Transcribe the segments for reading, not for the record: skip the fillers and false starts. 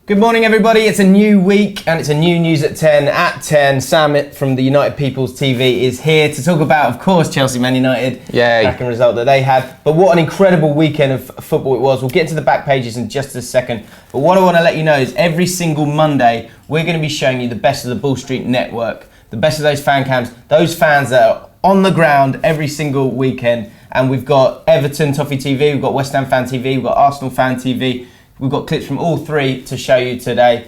Good morning, everybody. It's a new week and it's a new News at 10. At 10, Sam from the United People's TV is here to talk about, of course, Chelsea Man United. Yay. Second result that they had. But what an incredible weekend of football it was. We'll get to the back pages in just a second. But what I want to let you know is every single Monday, we're going to be showing you the best of the Bull Street Network, the best of those fan cams, those fans that are on the ground every single weekend. And we've got Everton Toffee TV, we've got West Ham Fan TV, we've got Arsenal Fan TV. We've got clips from all three to show you today.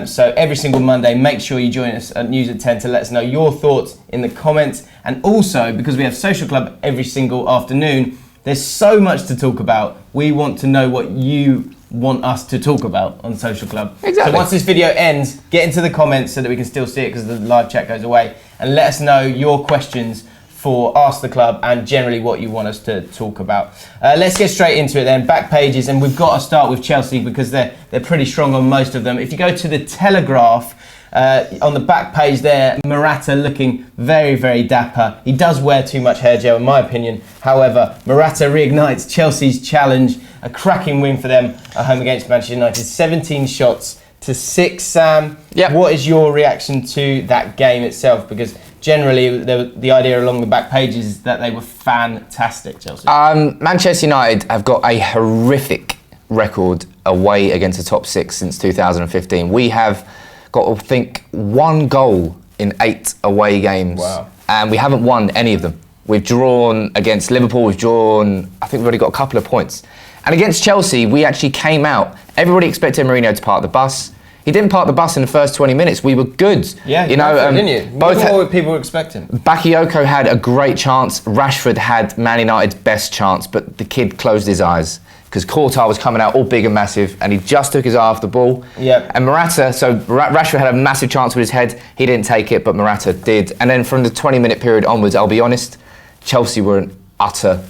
So every single Monday, make sure you join us at News at 10 to let us know your thoughts in the comments. And also, because we have Social Club every single afternoon, there's so much to talk about. We want to know what you want us to talk about on Social Club. Exactly. So once this video ends, get into the comments so that we can still see it because the live chat goes away. And let us know your questions for Ask the Club and generally what you want us to talk about. Let's get straight into it then. Back pages, and we've got to start with Chelsea because they're pretty strong on most of them. If you go to the Telegraph, on the back page there, Morata looking very, very dapper. He does wear too much hair gel in my opinion. However, Morata reignites Chelsea's challenge. A cracking win for them at home against Manchester United. 17 shots to 6, Sam. Yep. What is your reaction to that game itself? Because generally, the idea along the back pages is that they were fantastic, Chelsea. Manchester United have got a horrific record away against the top six since 2015. We have got, I think, 1 goal in 8 away games. Wow. And we haven't won any of them. We've drawn against Liverpool, I think we've already got a couple of points. And against Chelsea, we actually came out. Everybody expected Mourinho to park the bus. He didn't park the bus in the first 20 minutes. We were good. Yeah, didn't you? What people were expecting. Bakayoko had a great chance. Rashford had Man United's best chance, but the kid closed his eyes because Courtois was coming out all big and massive, and he just took his eye off the ball. Yeah. And Morata, so Rashford had a massive chance with his head. He didn't take it, but Morata did. And then from the 20-minute period onwards, I'll be honest, Chelsea were in utter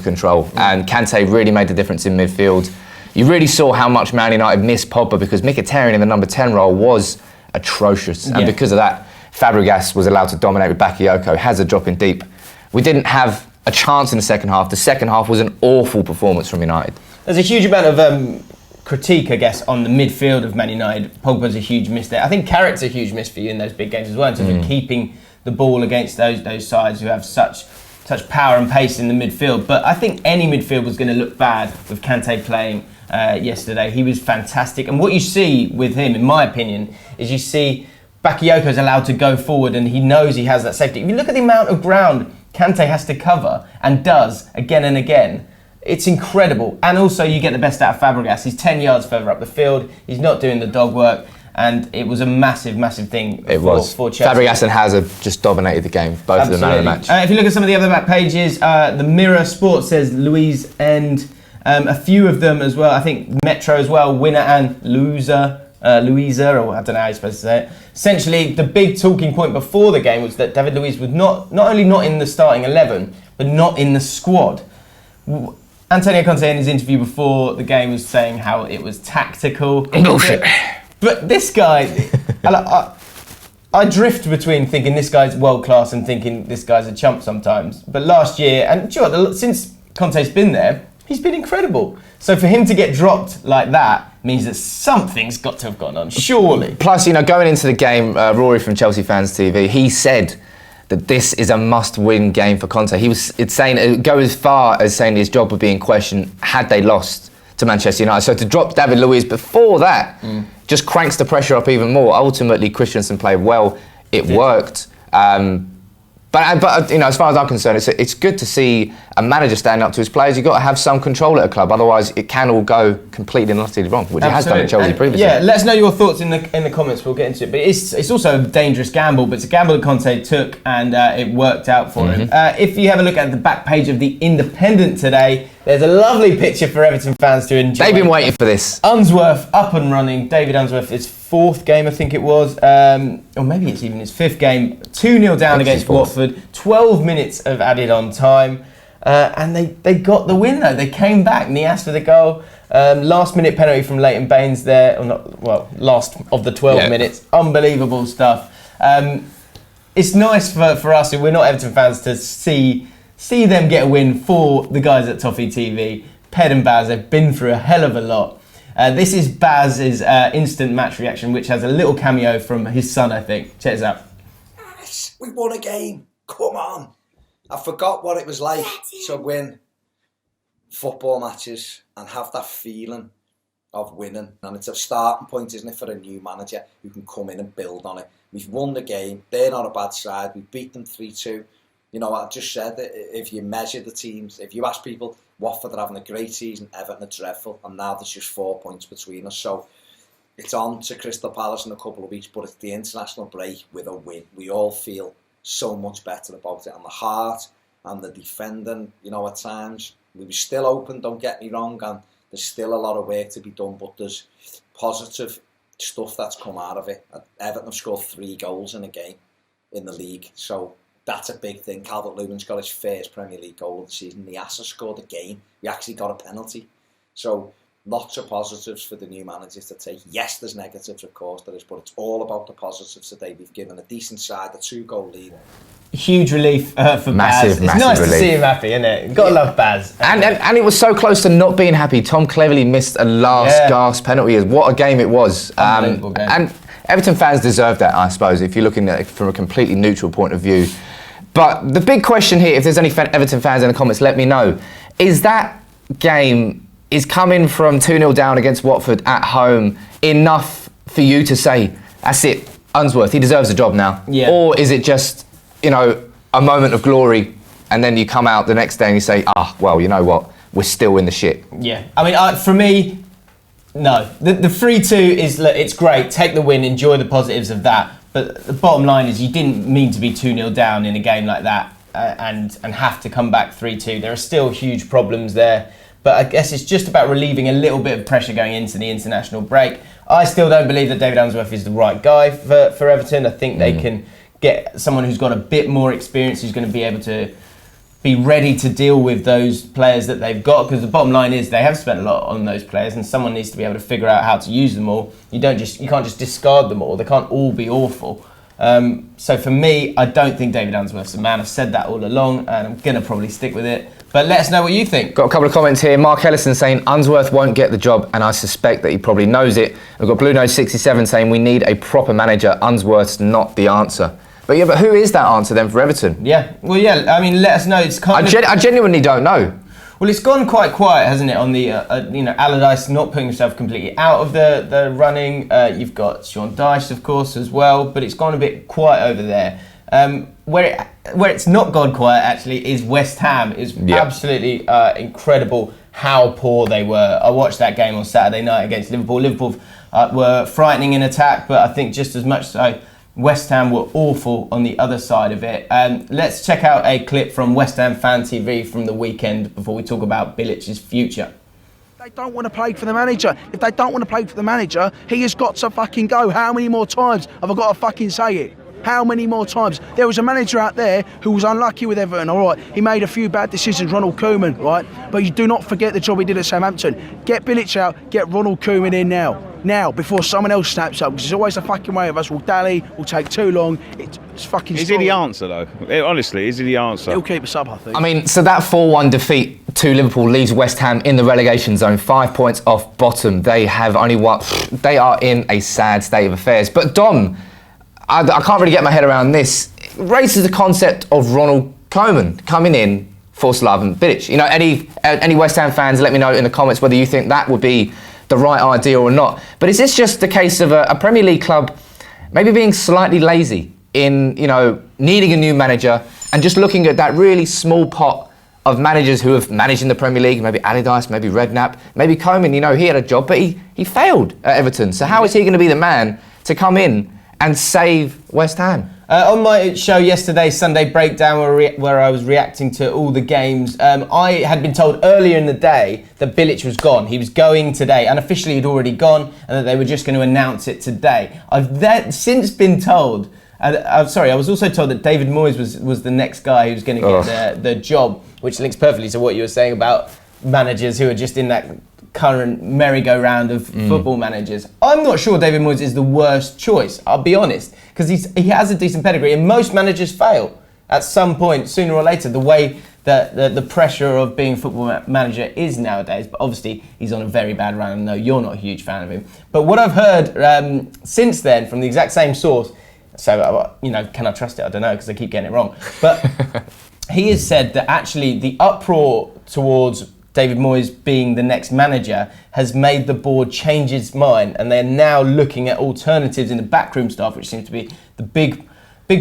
control, and Kante really made the difference in midfield. You really saw how much Man United missed Pogba because Mkhitaryan in the number 10 role was atrocious. And because of that, Fabregas was allowed to dominate with Bakayoko, has a drop in deep. We didn't have a chance in the second half. The second half was an awful performance from United. There's a huge amount of critique, I guess, on the midfield of Man United. Pogba's a huge miss there. I think Carrick's a huge miss for you in those big games as well in terms of keeping the ball against those sides who have such power and pace in the midfield. But I think any midfield was going to look bad with Kante playing yesterday. He was fantastic. And what you see with him, in my opinion, is you see Bakayoko's allowed to go forward and he knows he has that safety. If you look at the amount of ground Kante has to cover and does again and again, it's incredible. And also you get the best out of Fabregas. He's 10 yards further up the field. He's not doing the dog work. And it was a massive thing for Chelsea. Fabregas and Hazard just dominated the game, both of them man of the match. If you look at some of the other back pages, the Mirror Sports says Louise and a few of them as well. I think Metro as well, winner and loser, Louisa, or I don't know how you're supposed to say it. Essentially, the big talking point before the game was that David Luiz was not only not in the starting 11, but not in the squad. Antonio Conte in his interview before the game was saying how it was tactical. Bullshit. But this guy, I drift between thinking this guy's world class and thinking this guy's a chump sometimes. But last year, and do you know what, since Conte's been there, he's been incredible. So for him to get dropped like that means that something's got to have gone on, surely. Plus, going into the game, Rory from Chelsea Fans TV, he said that this is a must-win game for Conte. It's saying, go as far as saying his job would be in question had they lost to Manchester United. So to drop David Luiz before that just cranks the pressure up even more. Ultimately, Christensen played well. It worked. But as far as I'm concerned, it's good to see a manager stand up to his players. You've got to have some control at a club, otherwise it can all go completely and utterly wrong, which it has done at Chelsea previously. Yeah, let us know your thoughts in the comments. We'll get into it. But it's also a dangerous gamble, but it's a gamble that Conte took, and it worked out for him. If you have a look at the back page of The Independent today, there's a lovely picture for Everton fans to enjoy. They've been waiting for this. Unsworth up and running. David Unsworth, his 4th game, I think it was. Or maybe it's even his 5th game. 2-0 down against Watford. 12 minutes of added on time. And they got the win, though. They came back. Nias for the goal. Last minute penalty from Leighton Baines there. Last of the 12 minutes. Unbelievable stuff. It's nice for us, who we're not Everton fans, to see them get a win for the guys at Toffee TV. Ped and Baz have been through a hell of a lot. This is Baz's instant match reaction, which has a little cameo from his son, I think. Check this out. Yes, we won a game. Come on. I forgot what it was like to win football matches and have that feeling of winning. And it's a starting point, isn't it, for a new manager who can come in and build on it. We've won the game. They're not a bad side. We beat them 3-2. You know, I just said that if you measure the teams, if you ask people, Watford are having a great season, Everton are dreadful, and now there's just 4 points between us. So it's on to Crystal Palace in a couple of weeks, but it's the international break with a win. We all feel so much better about it. And the heart and the defending, you know, at times, we were still open, don't get me wrong, and there's still a lot of work to be done, but there's positive stuff that's come out of it. Everton have scored 3 goals in a game in the league, so that's a big thing. Calvert-Lewin's got his first Premier League goal of the season. Niasa scored a game. We actually got a penalty. So lots of positives for the new managers to take. Yes, there's negatives, of course, there is, but it's all about the positives today. We've given a decent side a 2-goal lead. Huge relief for Massive Baz. It's nice relief. to see him happy, isn't it? You've got to love Baz. And it was so close to not being happy. Tom cleverly missed a last gasp penalty. What a game it was. Unbelievable game. And Everton fans deserve that, I suppose, if you're looking at it from a completely neutral point of view. But the big question here, if there's any Everton fans in the comments, let me know. Is that game is coming from 2-0 down against Watford at home enough for you to say, that's it, Unsworth, he deserves a job now? Yeah. Or is it just, you know, a moment of glory and then you come out the next day and you say, well, you know what, we're still in the shit? Yeah. I mean, for me, no. The 3-2 is, it's great, take the win, enjoy the positives of that. But the bottom line is you didn't mean to be 2-0 down in a game like that and have to come back 3-2. There are still huge problems there. But I guess it's just about relieving a little bit of pressure going into the international break. I still don't believe that David Unsworth is the right guy for Everton. I think they can get someone who's got a bit more experience, who's going to be able to be ready to deal with those players that they've got, because the bottom line is they have spent a lot on those players and someone needs to be able to figure out how to use them all. You can't just discard them all. They can't all be awful. So for me, I don't think David Unsworth's the man. I've said that all along and I'm going to probably stick with it. But let us know what you think. Got a couple of comments here. Mark Ellison saying Unsworth won't get the job, and I suspect that he probably knows it. We've got Blue Nose 67 saying we need a proper manager. Unsworth's not the answer. But yeah, but who is that answer then for Everton? Yeah, well, yeah, I mean, let us know. It's kind of... I genuinely don't know. Well, it's gone quite quiet, hasn't it, on the, Allardyce not putting himself completely out of the running. You've got Sean Dyche, of course, as well, but it's gone a bit quiet over there. Where it's not gone quiet, actually, is West Ham. It's absolutely incredible how poor they were. I watched that game on Saturday night against Liverpool. Liverpool were frightening in attack, but I think just as much so, West Ham were awful on the other side of it. Let's check out a clip from West Ham Fan TV from the weekend before we talk about Bilic's future. They don't want to play for the manager. If they don't want to play for the manager, he has got to fucking go. How many more times have I got to fucking say it? How many more times? There was a manager out there who was unlucky with Everton, all right. He made a few bad decisions, Ronald Koeman, right? But you do not forget the job he did at Southampton. Get Bilic out, get Ronald Koeman in now. Now, before someone else snaps up, because there's always a fucking way of us. We'll dally, we'll take too long. It's fucking... Is he the answer, though? Honestly, is he the answer? He'll keep us up, I think. I mean, so that 4-1 defeat to Liverpool leaves West Ham in the relegation zone, 5 points off bottom. They have only won... They are in a sad state of affairs. But Dom, I can't really get my head around this. It raises the concept of Ronald Koeman coming in for Slaven Bilic. You know, any West Ham fans, let me know in the comments whether you think that would be the right idea or not. But is this just the case of a Premier League club maybe being slightly lazy in, you know, needing a new manager and just looking at that really small pot of managers who have managed in the Premier League, maybe Allardyce, maybe Redknapp, maybe Koeman, you know, he had a job, but he failed at Everton. So how is he going to be the man to come in and save West Ham? On my show yesterday, Sunday Breakdown, where I was reacting to all the games, I had been told earlier in the day that Bilic was gone. He was going today, and officially he'd already gone, and that they were just going to announce it today. I've since been told, I was also told that David Moyes was the next guy who was going to get the job, which links perfectly to what you were saying about managers who are just in that current merry-go-round of football managers. I'm not sure David Moyes is the worst choice, I'll be honest, because he has a decent pedigree, and most managers fail at some point, sooner or later. The way the pressure of being a football manager is nowadays. But obviously, he's on a very bad run. And no, you're not a huge fan of him. But what I've heard since then from the exact same source, so can I trust it? I don't know because I keep getting it wrong. But he has said that actually the uproar towards David Moyes being the next manager has made the board change its mind, and they're now looking at alternatives in the backroom staff, which seems to be the big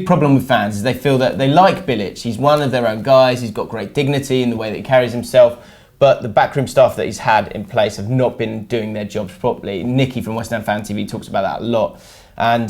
problem with fans. Is they feel that they like Bilic. He's one of their own guys. He's got great dignity in the way that he carries himself, but the backroom staff that he's had in place have not been doing their jobs properly. Nicky from West Ham Fan TV talks about that a lot. And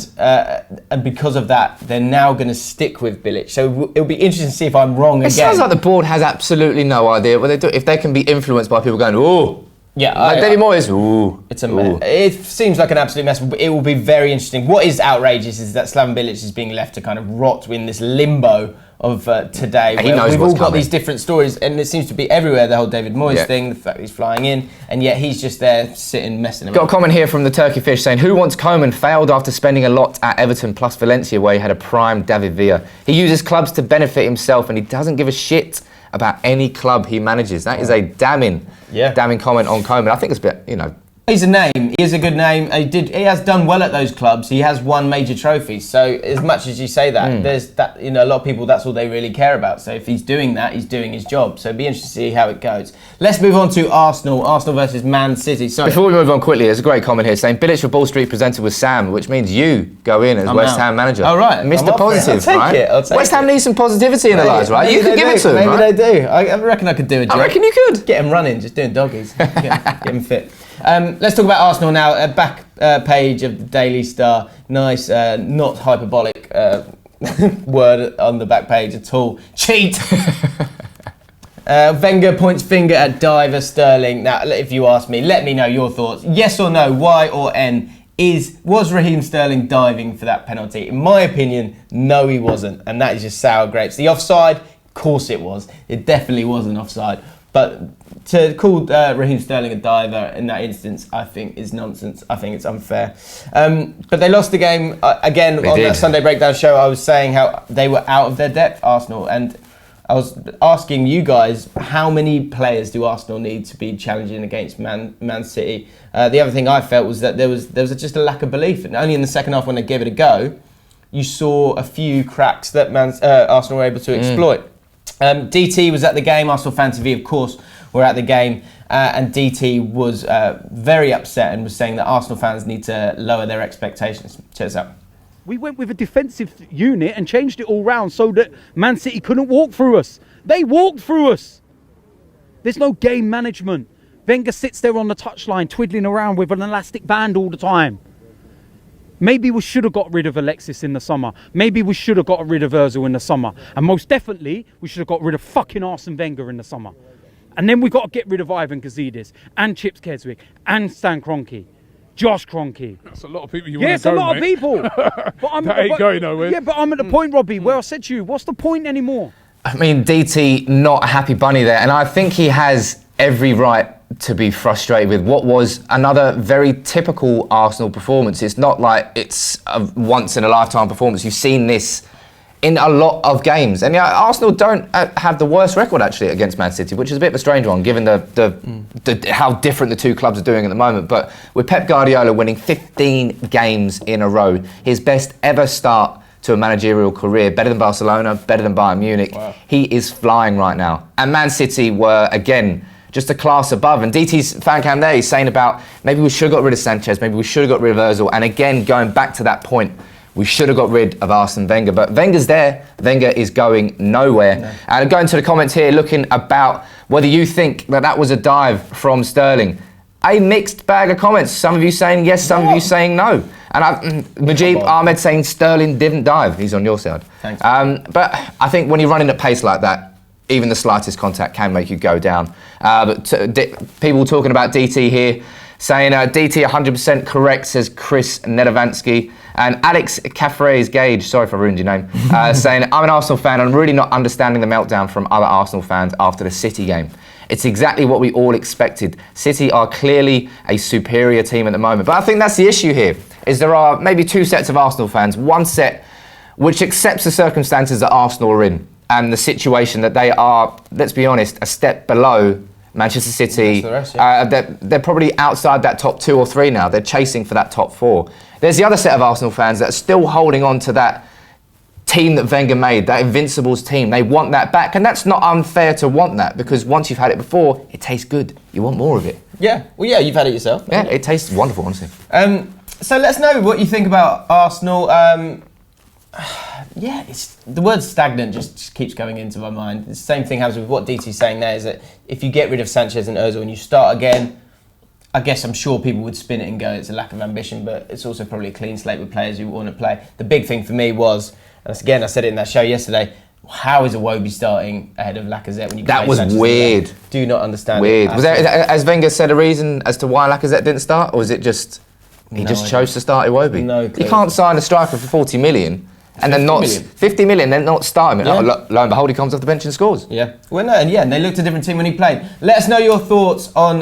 because of that, they're now going to stick with Bilic. So it'll be interesting to see if I'm wrong again. It sounds like the board has absolutely no idea what they do. If they can be influenced by people going, "Oh, yeah, like David Moyes, ooh, it's a mess. It seems like an absolute mess. It will be very interesting. What is outrageous is that Slaven Bilic is being left to kind of rot in this limbo of today. He knows we've what's all got coming. These different stories, and it seems to be everywhere. The whole David Moyes thing, the fact that he's flying in, and yet he's just there sitting messing about. Got a comment here from the Turkey Fish saying, "Who wants Koeman? Failed after spending a lot at Everton plus Valencia, where he had a prime David Villa. He uses clubs to benefit himself, and he doesn't give a shit about any club he manages." That is a damning comment on Koeman. I think it's a bit, He's a name. He is a good name. He has done well at those clubs. He has won major trophies. So as much as you say that, there's that. A lot of people, that's all they really care about. So if he's doing that, he's doing his job. So it'd be interesting to see how it goes. Let's move on to Arsenal. Arsenal versus Man City. Sorry. Before we move on quickly, there's a great comment here saying, "Bilic for Ball Street presented with Sam," which means you go in as West Ham manager. Oh, right. Mr. Positive, I'll right? take it. I'll take West Ham needs some positivity in their lives, right? You could give it to them, Maybe right? they do. I reckon I could do a job. I reckon you could. Get him running, just doing doggies. Get him fit. Let's talk about Arsenal now. Back page of the Daily Star. Nice, not hyperbolic word on the back page at all. Cheat! Wenger points finger at diver Sterling. Now, if you ask me, let me know your thoughts. Yes or no, Y or N? Was Raheem Sterling diving for that penalty? In my opinion, no, he wasn't. And that is just sour grapes. The offside, of course it was. It definitely wasn't offside. But to call Raheem Sterling a diver in that instance, I think is nonsense. I think it's unfair. But they lost the game again on that Sunday Breakdown show. I was saying how they were out of their depth, Arsenal, and I was asking you guys, how many players do Arsenal need to be challenging against Man City? The other thing I felt was that there was just a lack of belief, and only in the second half when they gave it a go, you saw a few cracks that Arsenal were able to exploit. DT was at the game. Arsenal Fan TV, of course, were at the game, and DT was very upset and was saying that Arsenal fans need to lower their expectations. Check this out. We went with a defensive unit and changed it all round so that Man City couldn't walk through us. They walked through us. There's no game management. Wenger sits there on the touchline twiddling around with an elastic band all the time. Maybe we should have got rid of Alexis in the summer. Maybe we should have got rid of Ozil in the summer. And most definitely, we should have got rid of fucking Arsene Wenger in the summer. And then we got to get rid of Ivan Gazidis and Chips Keswick and Stan Kroenke. Josh Kroenke. That's a lot of people you want to go, it's a lot of people. That ain't going nowhere. Yeah, but I'm at the point, Robbie, where I said to you, what's the point anymore? I mean, DT, not a happy bunny there. And I think he has every right to be frustrated with what was another very typical Arsenal performance. It's not like it's a once-in-a-lifetime performance. You've seen this in a lot of games. And Arsenal don't have the worst record, actually, against Man City, which is a bit of a strange one, given how different the two clubs are doing at the moment. But with Pep Guardiola winning 15 games in a row, his best ever start to a managerial career, better than Barcelona, better than Bayern Munich. Wow. He is flying right now. And Man City were, again, just a class above. And DT's fan cam there, he's saying about maybe we should have got rid of Sanchez, maybe we should have got rid of Ozil. And again, going back to that point, we should have got rid of Arsene Wenger. But Wenger's there, Wenger is going nowhere. No. And going to the comments here, looking about whether you think that was a dive from Sterling. A mixed bag of comments. Some of you saying yes, some of you saying no. And Majib Ahmed saying Sterling didn't dive. He's on your side. Thanks. But I think when you're running at pace like that, even the slightest contact can make you go down. People talking about DT here, saying DT 100% correct, says Chris Nedovansky. And Alex Caffrey's Gage, sorry if I ruined your name, saying, I'm an Arsenal fan and I'm really not understanding the meltdown from other Arsenal fans after the City game. It's exactly what we all expected. City are clearly a superior team at the moment. But I think that's the issue here, is there are maybe two sets of Arsenal fans. One set which accepts the circumstances that Arsenal are in. and the situation that they are, let's be honest, a step below Manchester City. The rest, yeah. They're probably outside that top 2 or 3 now. They're chasing for that top 4. There's the other set of Arsenal fans that are still holding on to that team that Wenger made, that Invincibles team. They want that back, and that's not unfair to want that, because once you've had it before, it tastes good. You want more of it. Yeah, well, yeah, you've had it yourself. Yeah, it tastes wonderful, honestly. So let's know what you think about Arsenal. Yeah, it's the word stagnant just keeps going into my mind. The same thing happens with what DT's saying there, is that if you get rid of Sanchez and Ozil and you start again, I guess I'm sure people would spin it and go it's a lack of ambition, but it's also probably a clean slate with players who want to play. The big thing for me was, and again I said it in that show yesterday, how is Iwobi starting ahead of Lacazette when you That was Sanchez weird. Do not understand. Weird. It Was there, as Wenger said, a reason as to why Lacazette didn't start, or was it just he just chose to start Iwobi? No clue. You can't sign a striker for 40 million and then not 50 million, then not start him. Yeah. Lo and behold, he comes off the bench and scores. Yeah, well, no, and they looked a different team when he played. Let us know your thoughts on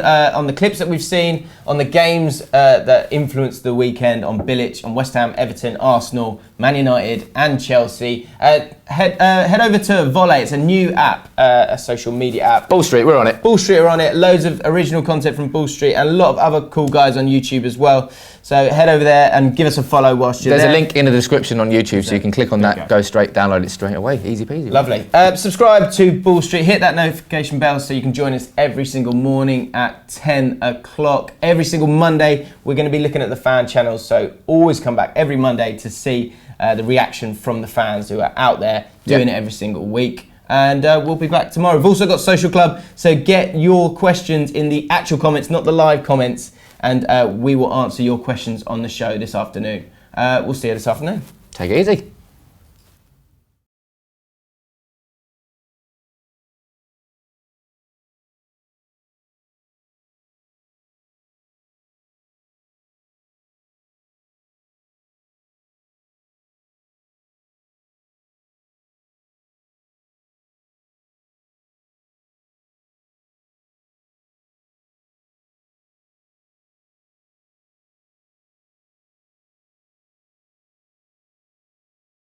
the clips that we've seen, on the games that influenced the weekend, on Bilic, on West Ham, Everton, Arsenal, Man United, and Chelsea. Head over to Volley. It's a new app, a social media app. Ball Street, we're on it. Ball Street are on it. Loads of original content from Ball Street, and a lot of other cool guys on YouTube as well. So head over there and give us a follow whilst you're there. There's a link in the description on YouTube, so you can click on that, go straight, download it straight away. Easy peasy. Lovely. Subscribe to Ball Street, hit that notification bell so you can join us every single morning at 10 o'clock. Every single Monday, we're going to be looking at the fan channels, so always come back every Monday to see the reaction from the fans who are out there doing it every single week. And we'll be back tomorrow. We've also got Social Club, so get your questions in the actual comments, not the live comments, and we will answer your questions on the show this afternoon. We'll see you this afternoon. Take it easy.